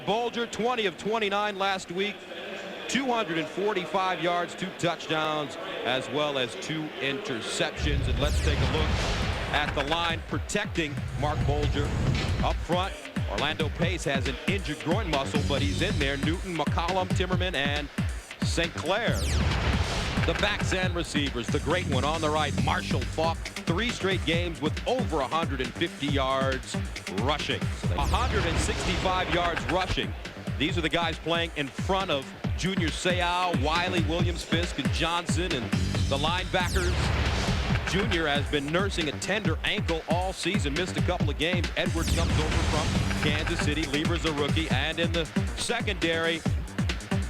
Bulger, 20 of 29 last week, 245 yards, 2 touchdowns, as well as 2 interceptions. And let's take a look at the line protecting Mark Bulger. Up front, Orlando Pace has an injured groin muscle, but he's in there. Newton, McCollum, Timmerman, and St. Clair. The backs and receivers, the great one on the right, Marshall Faulk, 3 straight games with over 150 yards rushing. 165 yards rushing. These are the guys playing in front of Junior Seau, Wiley, Williams, Fisk, and Johnson, and the linebackers. Junior has been nursing a tender ankle all season, missed a couple of games. Edwards comes over from Kansas City. Lieber's a rookie. And in the secondary,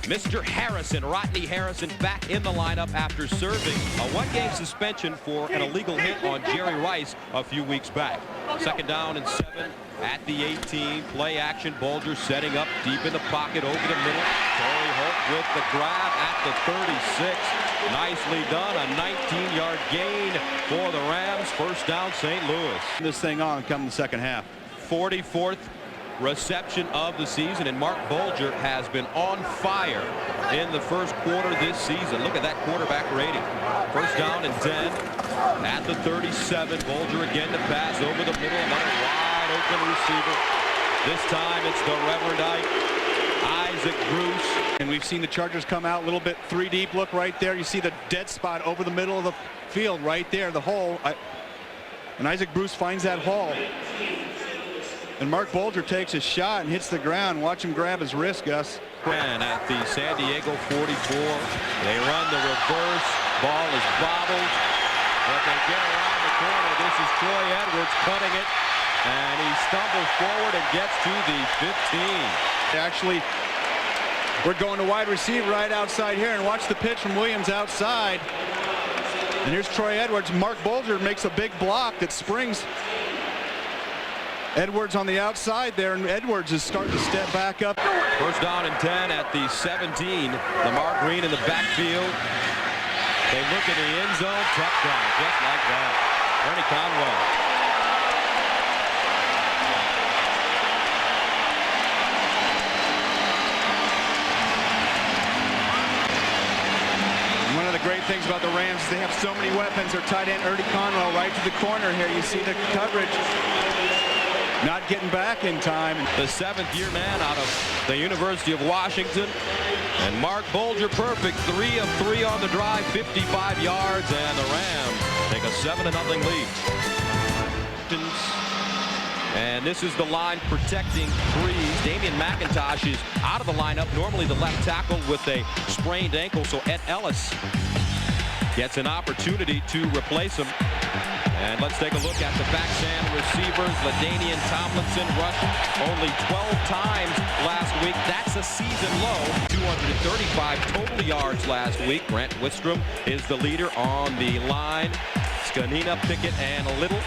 Mr. Harrison, Rodney Harrison, back in the lineup after serving a 1-game suspension for an illegal hit on Jerry Rice a few weeks back. 2nd down and 7 at the 18. Play action. Bulger setting up deep in the pocket over the middle. Torrey Holt with the grab at the 36. Nicely done. A 19-yard gain for the Rams. 1st down, St. Louis. This thing on come the second half. 44th reception of the season, and Mark Bulger has been on fire in the first quarter this season. Look at that quarterback rating. 1st down and 10 at the 37. Bulger again to pass over the middle. Another wide open receiver. This time it's the Reverend Isaac Bruce. And we've seen the Chargers come out a little bit 3 deep. Look right there. You see the dead spot over the middle of the field right there, the hole. And Isaac Bruce finds that hole. And Mark Bulger takes a shot and hits the ground. Watch him grab his wrist, Gus. And at the San Diego 44, they run the reverse. Ball is bobbled, but they get around the corner. This is Troy Edwards cutting it, and he stumbles forward and gets to the 15. Actually, we're going to wide receiver right outside here, and watch the pitch from Williams outside. And here's Troy Edwards. Mark Bulger makes a big block that springs Edwards on the outside there, and Edwards is starting to step back up. 1st down and 10 at the 17. Lamar Green in the backfield. They look in the end zone. Touchdown, just like that. Ernie Conwell. One of the great things about the Rams is they have so many weapons. Their tight end, Ernie Conwell, right to the corner here. You see the coverage. Not getting back in time. The 7th-year man out of the University of Washington. And Mark Bulger perfect. 3 of 3 on the drive, 55 yards, and the Rams take a 7-0 lead. And this is the line protecting Brees. Damian McIntosh is out of the lineup. Normally the left tackle with a sprained ankle, so Ed Ellis gets an opportunity to replace him. And let's take a look at the backs and receivers. LaDainian Tomlinson rushing only 12 times last week. That's a season low. 235 total yards last week. Grant Wistrom is the leader on the line. Scanina, Pickett, and Little.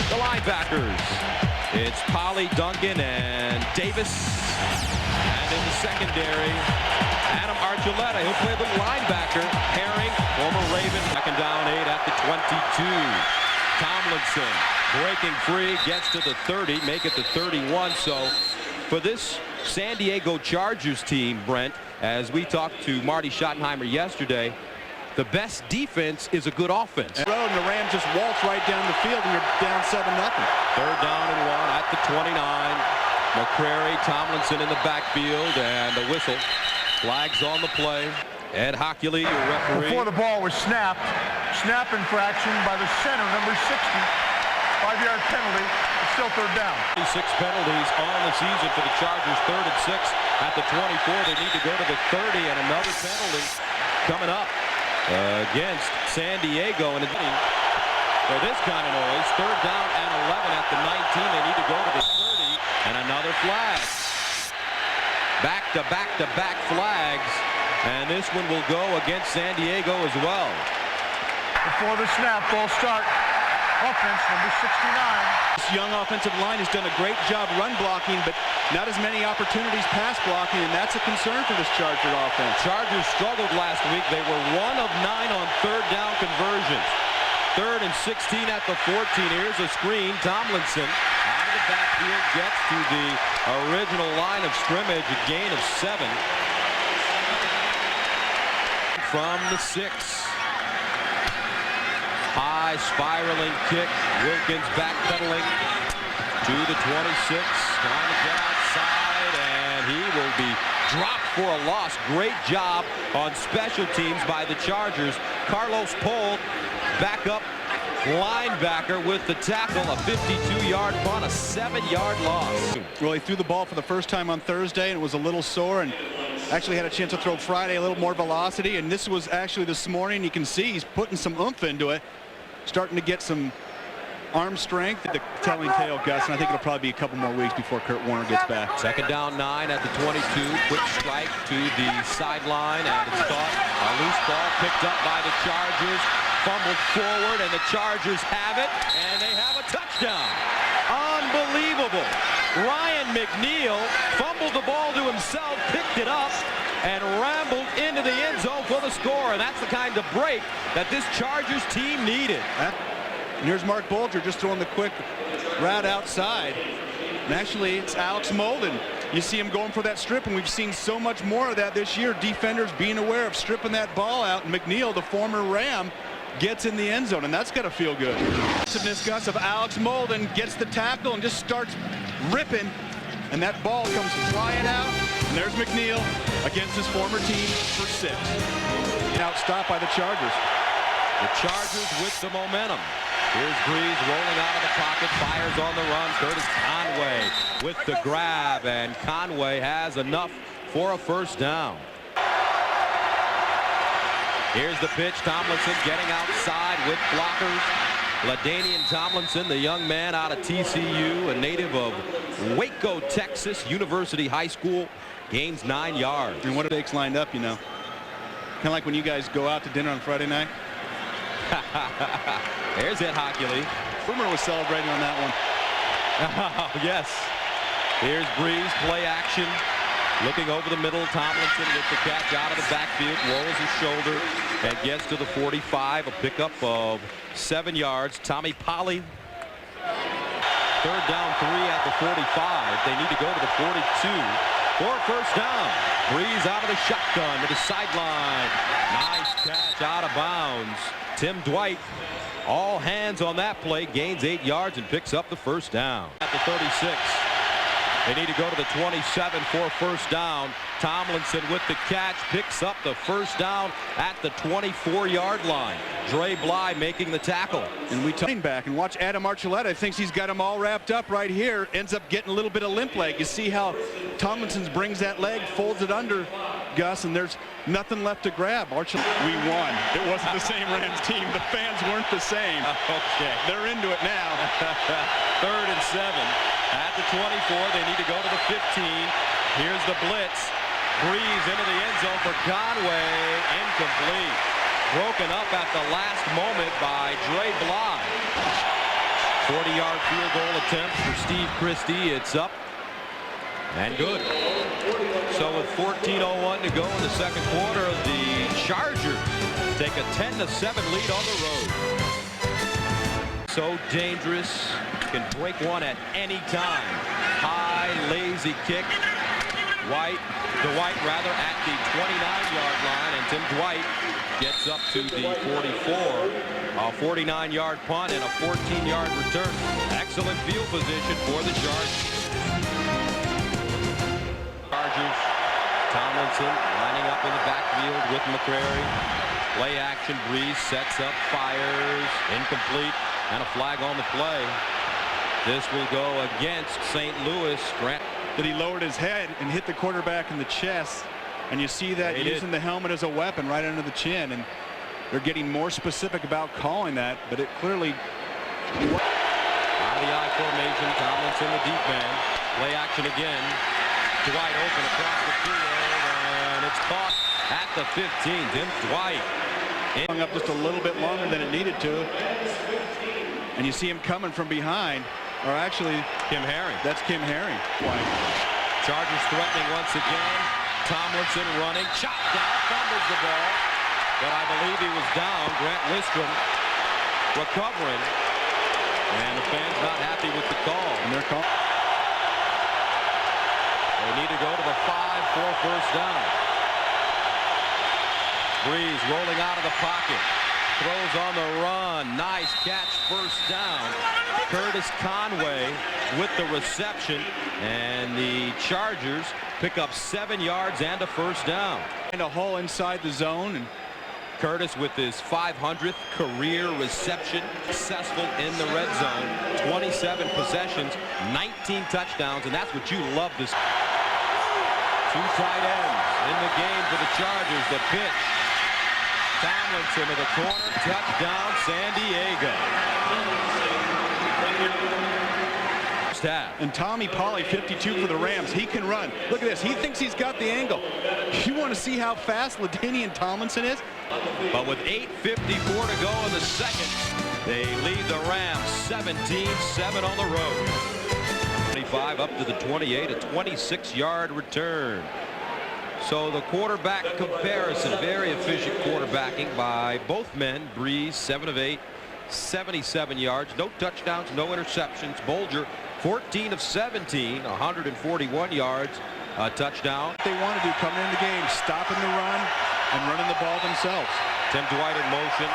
The linebackers. It's Polly, Duncan, and Davis. And in the secondary, Adam Archuleta, who played the linebacker. Herring, former Raven, 2nd down 8 at the 22. Tomlinson breaking free, gets to the 30, make it the 31. So for this San Diego Chargers team, Brent, as we talked to Marty Schottenheimer yesterday, the best defense is a good offense. And the Rams just waltz right down the field, and you're down 7-0. 3rd down and 1 at the 29. McCrary, Tomlinson in the backfield, and the whistle. Flags on the play. Ed Hockley, your referee. Before the ball was snapped, snap infraction by the center, number 60. 5-yard penalty. It's still 3rd down. 6 penalties on the season for the Chargers. 3rd and 6 at the 24. They need to go to the 30, and another penalty coming up against San Diego. And for this kind of noise, 3rd down and 11 at the 19. They need to go to the 30, and another flag. Back-to-back-to-back flags, and this one will go against San Diego as well. Before the snap, ball start. Offense, number 69. This young offensive line has done a great job run blocking, but not as many opportunities pass blocking, and that's a concern for this Charger offense. Chargers struggled last week. They were 1 of 9 on 3rd down conversions. 3rd and 16 at the 14. Here's a screen. Tomlinson Out of the backfield, gets to the original line of scrimmage, a gain of 7. From the 6. High spiraling kick. Wilkins backpedaling to the 26. Trying to get outside, and he will be dropped for a loss. Great job on special teams by the Chargers. Carlos Pohl, backup linebacker with the tackle. A 52-yard punt, a 7-yard loss. Well, he threw the ball for the first time on Thursday, and it was a little sore, and actually had a chance to throw Friday a little more velocity, and this was actually this morning. You can see he's putting some oomph into it, starting to get some arm strength. The telling tale, Gus, and I think it'll probably be a couple more weeks before Kurt Warner gets back. Second down 9 at the 22. Quick strike to the sideline, and it's caught. A loose ball picked up by the Chargers. Fumbled forward, and the Chargers have it, and they have a touchdown. Unbelievable. Ryan McNeil fumbled the ball to himself, picked it up, and rambled into the end zone for the score. And that's the kind of break that this Chargers team needed. And here's Mark Bulger just throwing the quick route outside. And actually, it's Alex Molden. You see him going for that strip, and we've seen so much more of that this year. Defenders being aware of stripping that ball out. And McNeil, the former Ram, gets in the end zone, and that's got to feel good. Gus of Alex Molden gets the tackle and just starts ripping, and that ball comes flying out, and there's McNeil against his former team for 6. Now stopped by the Chargers. The Chargers with the momentum. Here's Brees rolling out of the pocket, fires on the run. Curtis Conway with the grab, and Conway has enough for a first down. Here's the pitch. Tomlinson getting outside with blockers. LaDainian Tomlinson, the young man out of TCU, a native of Waco, Texas, University High School, gains 9 yards. And what are stakes lined up, you know? Kind of like when you guys go out to dinner on Friday night. There's Ed Hockley. Boomer was celebrating on that one. Yes. Here's Brees, play action. Looking over the middle, Tomlinson with the catch out of the backfield, rolls his shoulder, and gets to the 45, a pickup of 7 yards. Tommy Polley, third down 3 at the 45. They need to go to the 42 for first down. Brees out of the shotgun to the sideline. Nice catch out of bounds. Tim Dwight, all hands on that play, gains 8 yards and picks up the first down. At the 36. They need to go to the 27 for first down. Tomlinson with the catch, picks up the first down at the 24-yard line. Dre Bly making the tackle. And we turn back and watch Adam Archuleta. Thinks he's got him all wrapped up right here. Ends up getting a little bit of limp leg. You see how Tomlinson brings that leg, folds it under, Gus, and there's nothing left to grab. We won. It wasn't the same Rams team. The fans weren't the same. Okay. They're into it now. 3rd and 7. At the 24, they need to go to the 15. Here's the blitz. Brees into the end zone for Conway. Incomplete. Broken up at the last moment by Dre Bly. 40-yard field goal attempt for Steve Christie. It's up and good. So with 14:01 to go in the second quarter, the Chargers take a 10-7 lead on the road. So dangerous, can break one at any time. High, lazy kick. Dwight rather at the 29-yard line, and Tim Dwight gets up to the 44. A 49-yard punt and a 14-yard return. Excellent field position for the Chargers. Tomlinson lining up in the backfield with McCrary. Play action. Brees sets up, fires, incomplete, and a flag on the play. This will go against St. Louis. That he lowered his head and hit the quarterback in the chest, and you see that using the helmet as a weapon right under the chin, and they're getting more specific about calling that, but it clearly. Out of the I formation, Tomlinson the deep man. Play action again. Dwight open across the field, and it's caught at the 15. Tim Dwight Hung up just a little bit longer than it needed to, and you see him coming from behind. Or actually, Kim Herring. That's Kim Herring. Chargers threatening once again. Tomlinson running, chopped down, fumbles the ball, but I believe he was down. Grant Listrom recovering, And the fans not happy with the call. And they're calling. They need to go to the 5 for first down. Brees rolling out of the pocket. Throws on the run. Nice catch, first down. Curtis Conway with the reception. And the Chargers pick up 7 yards and a first down. And a hole inside the zone. And Curtis with his 500th career reception. Successful in the red zone. 27 possessions, 19 touchdowns, and that's what you love this. 2 tight ends in the game for the Chargers. The pitch. Tomlinson to the corner. Touchdown, San Diego. and Tommy Polley, 52 for the Rams. He can run. Look at this. He thinks he's got the angle. You want to see how fast LaDainian Tomlinson is? But with 8:54 to go in the second, they lead the Rams 17-7 on the road. 25 up to the 28, a 26-yard return. So the quarterback comparison, very efficient quarterbacking by both men. Brees, 7 of 8, 77 yards, no touchdowns, no interceptions. Bulger, 14 of 17, 141 yards, a touchdown. What they want to do coming in the game, stopping the run and running the ball themselves. Tim Dwight in motion.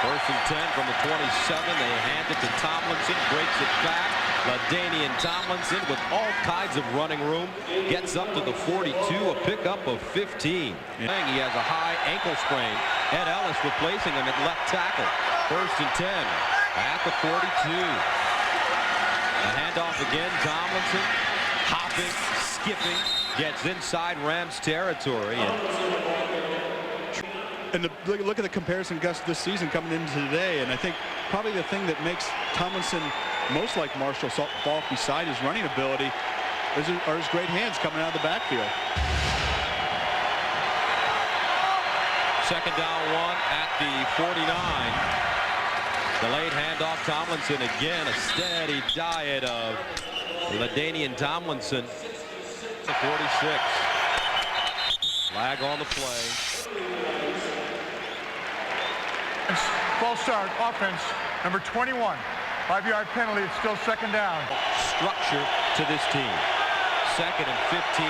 First and 10 from the 27. They hand it to Tomlinson, breaks it back. LaDainian Tomlinson with all kinds of running room. Gets up to the 42, a pickup of 15. He has a high ankle sprain. Ed Ellis replacing him at left tackle. First and 10 at the 42. A handoff again. Tomlinson hopping, skipping, gets inside Rams territory. And look at the comparison, Gus, this season coming into today. And I think probably the thing that makes Tomlinson most like Marshall Faulk beside his running ability are his great hands coming out of the backfield. Second down, 1 at the 49. Delayed handoff. Tomlinson again, a steady diet of LaDainian Tomlinson. The 46. Flag on the play. False start, offense, number 21. 5-yard penalty, it's still second down. Structure to this team. Second and 15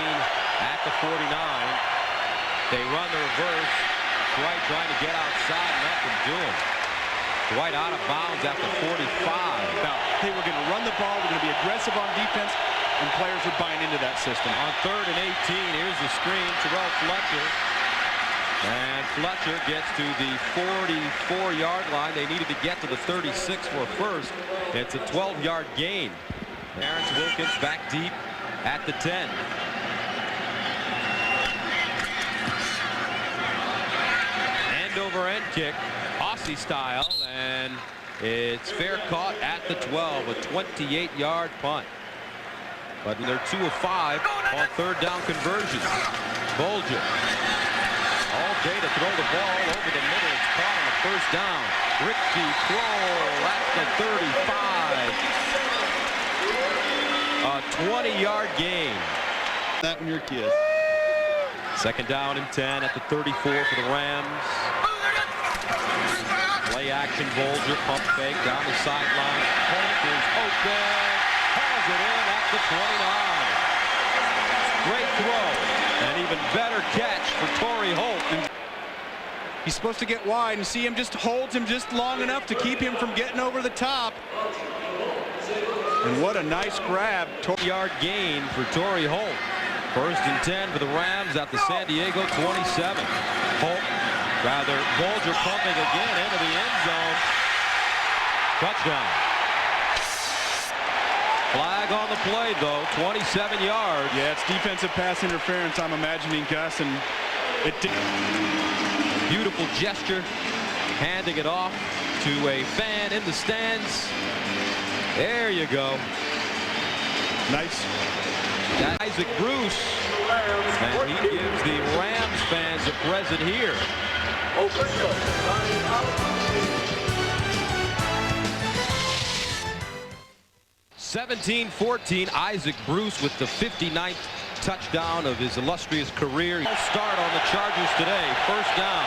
at the 49. They run the reverse. Dwight trying to get outside, nothing doing. Dwight out of bounds at the 45. Now, they were going to run the ball, we're going to be aggressive on defense, and players are buying into that system. On third and 18, here's the screen, Terrell Fletcher. And Fletcher gets to the 44-yard line. They needed to get to the 36 for a first. It's a 12-yard gain. Terrence Wilkins back deep at the 10. End-over-end kick, Aussie style, and it's fair caught at the 12, a 28-yard punt. But they're 2 of 5 on third down conversions. Bulger. All day to throw the ball over the middle. It's caught on the first down. Ricky Kroll at the 35. A 20-yard gain. That when you're a kid. Second down and 10 at the 34 for the Rams. Play action, Bulger, pump fake down the sideline. Holt is open. Hauls it in at the 29. Great throw. An even better catch for Torrey Holt. He's supposed to get wide, and see him just holds him just long enough to keep him from getting over the top. And what a nice grab. 20-yard gain for Torrey Holt. First and 10 for the Rams at the San Diego 27. Bulger pumping again into the end zone. Touchdown. Flag on the play, though, 27 yards. Yeah, it's defensive pass interference, I'm imagining, Gus, and it did. Beautiful gesture, handing it off to a fan in the stands. There you go. Nice. That's Isaac Bruce, and he gives the Rams fans a present here. 17-14, Isaac Bruce with the 59th touchdown of his illustrious career. Start on the Chargers today. First down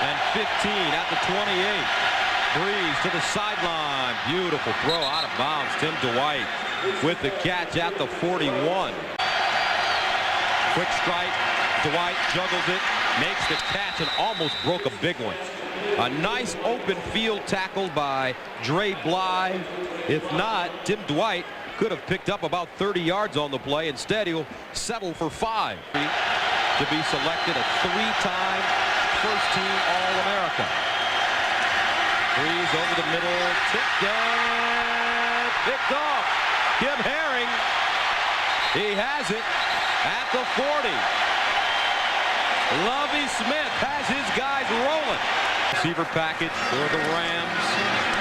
and 15 at the 28. Brees to the sideline. Beautiful throw out of bounds. Tim Dwight with the catch at the 41. Quick strike. Dwight juggles it, makes the catch, and almost broke a big one. A nice open field tackle by Dre Bly. If not, Tim Dwight could have picked up about 30 yards on the play. Instead, he'll settle for 5 to be selected a 3-time first-team All-America. Brees over the middle, tipped and picked off. Kim Herring, he has it at the 40. Lovie Smith has his guys rolling. Receiver package for the Rams.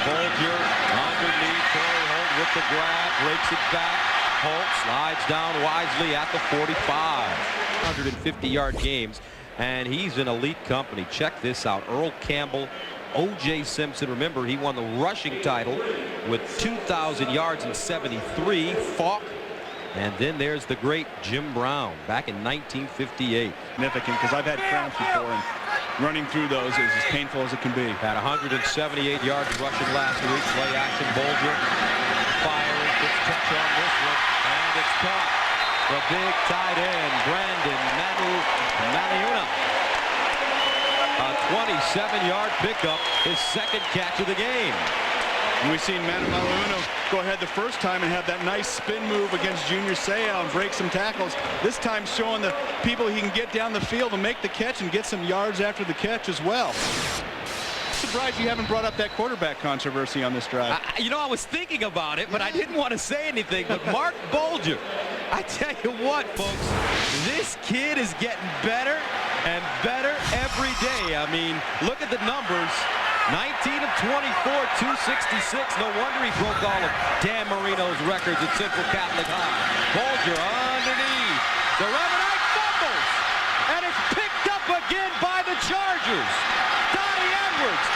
Bulger underneath. Torrey Holt with the grab, breaks it back. Holt slides down wisely at the 45. 150-yard games, and he's in elite company. Check this out. Earl Campbell, O.J. Simpson. Remember, he won the rushing title with 2,000 yards in '73. Falk. And then there's the great Jim Brown back in 1958. Significant, because I've had cramps before, and running through those is as painful as it can be. Had 178 yards rushing last week. Play action. Bulger firing. Gets touch on this one, and it's caught. The big tight end, Brandon Maliuna. A 27-yard pickup, his second catch of the game. And we've seen Maliuna go ahead the first time and have that nice spin move against Junior Seau and break some tackles. This time showing the people he can get down the field and make the catch and get some yards after the catch as well. Surprised you haven't brought up that quarterback controversy on this drive. You know, I was thinking about it, but I didn't want to say anything. But Mark Bulger, I tell you what, folks, this kid is getting better and better every day. I mean, look at the numbers. 19 of 24, 266. No wonder he broke all of Dan Marino's records at Central Catholic High. Bulger underneath. The Revenite fumbles, and it's picked up again by the Chargers. Donnie Edwards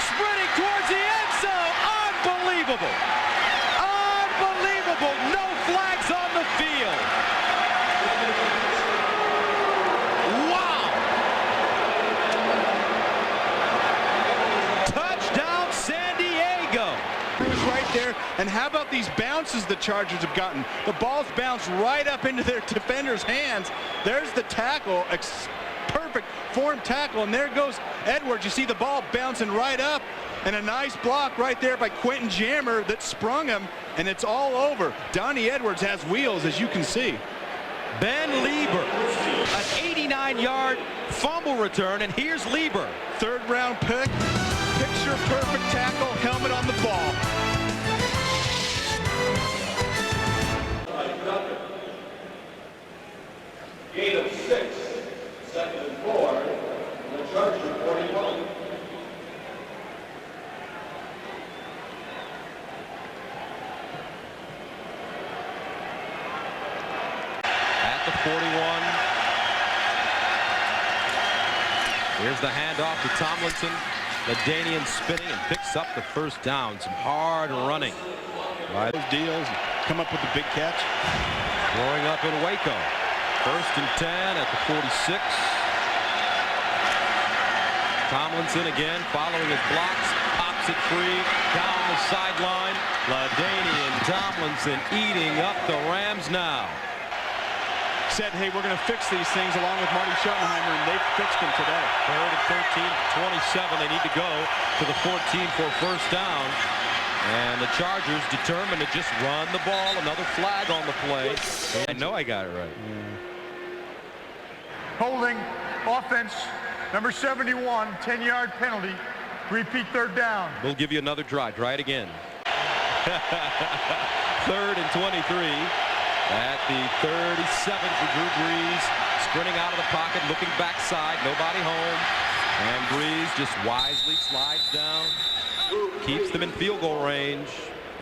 sprinting towards the end zone. Unbelievable. Unbelievable. No flags on the field. Wow. Touchdown San Diego. Brees right there. And how about these bounces the Chargers have gotten? The ball's bounced right up into their defender's hands. There's the tackle. Perfect form tackle, and there goes Edwards. You see the ball bouncing right up, and a nice block right there by Quentin Jammer that sprung him, and it's all over. Donnie Edwards has wheels, as you can see. Ben Lieber, an 89-yard fumble return, and here's Lieber. Third-round pick, picture-perfect tackle, helmet on the ball. Gain of 6. Second and 4, and the Chargers 41. At the 41. Here's the handoff to Tomlinson. Ladanian spinning and picks up the first down. Some hard running by Those deals come up with the big catch. Growing up in Waco. First and 10 at the 46. Tomlinson again following his blocks, pops it free down the sideline. Ladanian Tomlinson eating up the Rams now. Said, hey, we're going to fix these things along with Marty Schottenheimer, and they've fixed them today. Third and 13, 27. They need to go to the 14 for first down. And the Chargers determined to just run the ball. Another flag on the play. I know I got it right. Holding, offense, number 71, 10-yard penalty. Repeat third down. We'll give you another try. Try it again. Third and 23 at the 37 for Drew Brees. Sprinting out of the pocket, looking backside. Nobody home. And Brees just wisely slides down. Keeps them in field goal range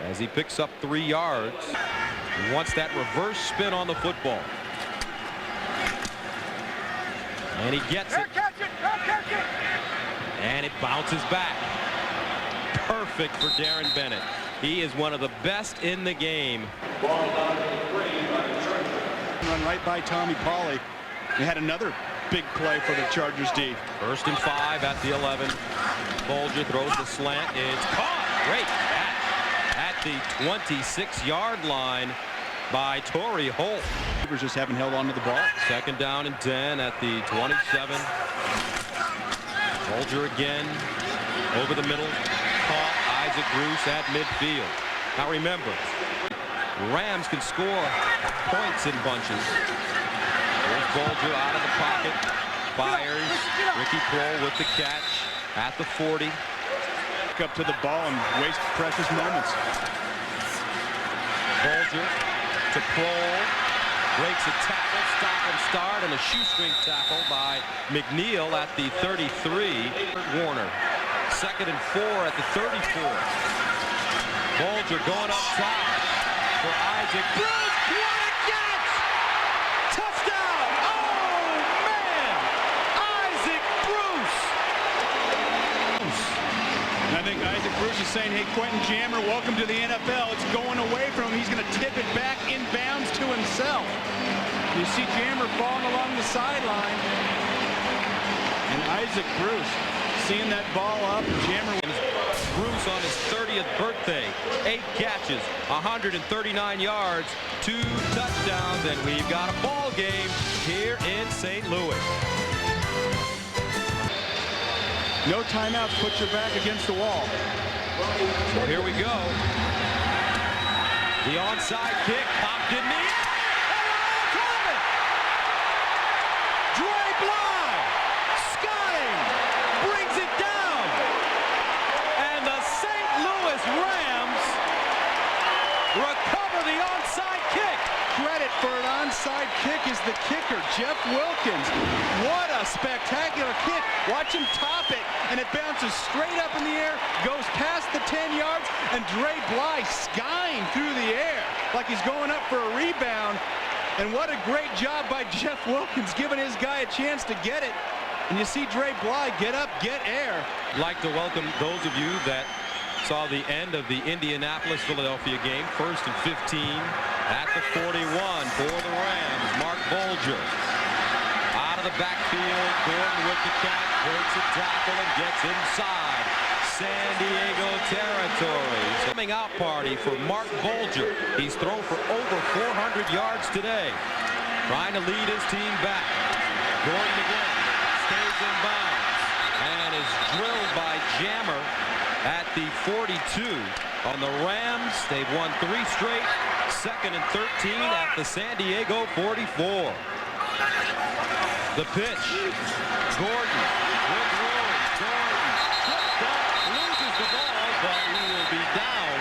as he picks up 3 yards. He wants that reverse spin on the football. And he gets it. And it bounces back. Perfect for Darren Bennett. He is one of the best in the game. Run right by Tommy Pauly. They had another big play for the Chargers D. First and 5 at the 11. Bulger throws the slant. It's caught. Great catch at the 26-yard line by Torrey Holt. Receivers just haven't held on to the ball. Second down and 10 at the 27. Bulger again over the middle. Caught. Isaac Bruce at midfield. Now remember, Rams can score points in bunches. There's Bulger out of the pocket. Fires. Ricky Kroll with the catch at the 40. Up to the ball and waste precious moments. Bulger to Kroll. Breaks a tackle, stop and start, and a shoestring tackle by McNeil at the 33. Warner. Second and 4 at the 34. Bulger going up top for Isaac Bruce. What a catch! Touchdown! Oh, man! Isaac Bruce! And I think Isaac Bruce is saying, hey, Quentin Jammer, welcome to the NFL. It's going away from him. He's going to tip it back inbounds to himself. You see Jammer falling along the sideline. And Isaac Bruce seeing that ball up. Jammer. Bruce on his 30th birthday. 8 catches, 139 yards, 2 touchdowns, and we've got a ball game here in St. Louis. No timeouts. Put your back against the wall. So here we go. The onside kick popped in the air. Dre Bly, Skying, brings it down. And the St. Louis Rams recover the onside kick. Credit for an onside kick is the kicker, Jeff Wilkins. What a spectacular kick. Watch him top it, and it bounces straight up in the air, goes past the 10 yards, and Dre Bly skying through the air like he's going up for a rebound. And what a great job by Jeff Wilkins, giving his guy a chance to get it. And you see Dre Bly get up, get air. I'd like to welcome those of you that saw the end of the Indianapolis-Philadelphia game. 1st and 15 at the 41 for the Rams. Mark Bulger out of the backfield. Gordon with the catch, breaks a tackle and gets inside San Diego territory. Coming out party for Mark Bulger. He's thrown for over 400 yards today. Trying to lead his team back. Gordon again stays in bounds and is drilled by Jammer at the 42. On the Rams, they've won 3 straight. 2nd and 13 at the San Diego 44. The pitch. Gordon with room. Gordon tripped up, loses the ball, but he will be down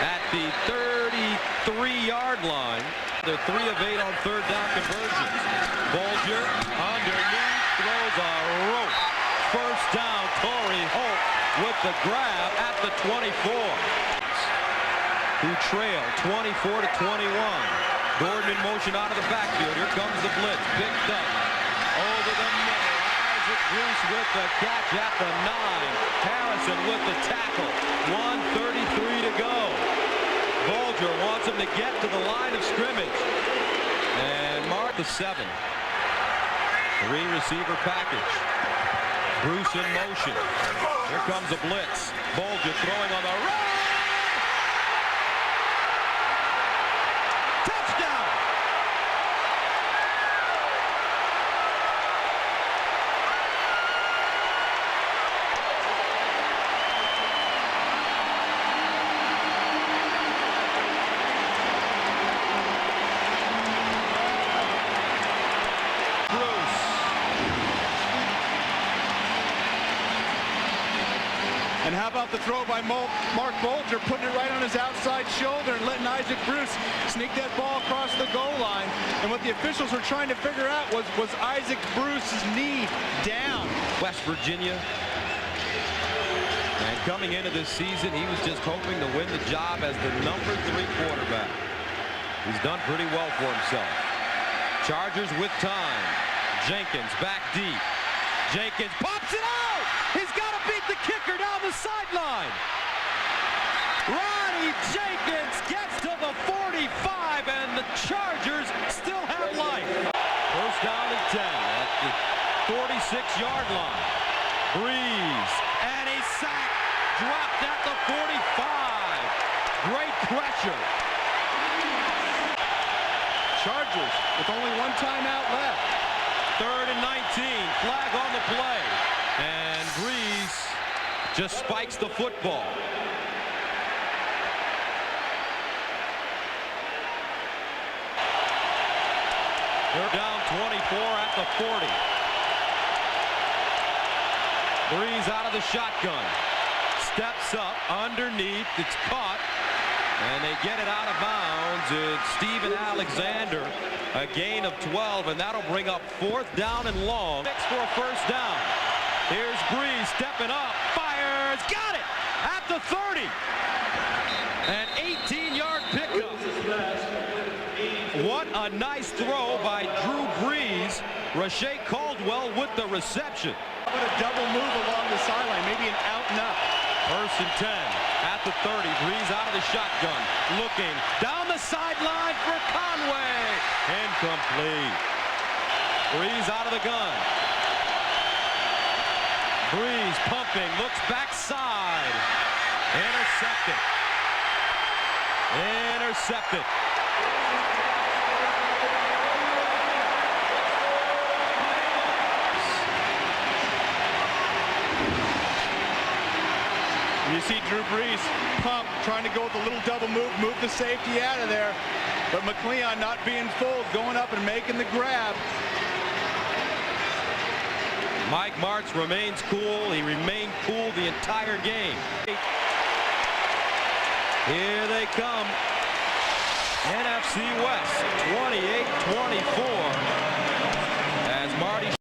at the 33-yard line. They're 3 of 8 on 3rd down conversions. Bulger underneath, throws a rope. First down, Torrey Holt with the grab at the 24. Who trail 24-21. Gordon in motion out of the backfield. Here comes the blitz. Picked up over the middle. Isaac Bruce with the catch at the 9. Harrison with the tackle. 1:33 to go. Bulger wants him to get to the line of scrimmage. And mark the 7. 3-receiver package. Bruce in motion. Here comes a blitz. Bulger throwing on the right. Touchdown! And how about the throw by Mark Bulger, putting it right on his outside shoulder and letting Isaac Bruce sneak that ball across the goal line. And what the officials were trying to figure out was Isaac Bruce's knee down? West Virginia. And coming into this season, he was just hoping to win the job as the number 3 quarterback. He's done pretty well for himself. Chargers with time. Jenkins back deep. Jenkins pops it out! He's got to beat the kicker down the sideline. Ronnie Jenkins gets to the 45, and the Chargers still have life. First down and 10 at the 46-yard line. Brees, and he's sacked, dropped at the 45. Great pressure. Chargers with only one timeout left. 3rd and 19, flag on the play. And Brees just spikes the football. They're down 24 at the 40. Brees out of the shotgun. Steps up underneath. It's caught. And they get it out of bounds. It's Steven Alexander. A gain of 12, and that'll bring up 4th down and long. Next for a 1st down. Here's Brees stepping up. Fires. Got it at the 30. An 18-yard pickup. What a nice throw by Drew Brees. Rashae Caldwell with the reception. How about a double move along the sideline? Maybe an out and up. 1st and 10 at the 30. Brees out of the shotgun. Looking down the sideline for Conway. Incomplete. Brees out of the gun. Brees pumping. Looks backside. Intercepted. Intercepted. You see Drew Brees pump, trying to go with a little double move the safety out of there. But McLeon not being fooled, going up and making the grab. Mike Martz remains cool. He remained cool the entire game. Here they come. NFC West, 28-24. As Marty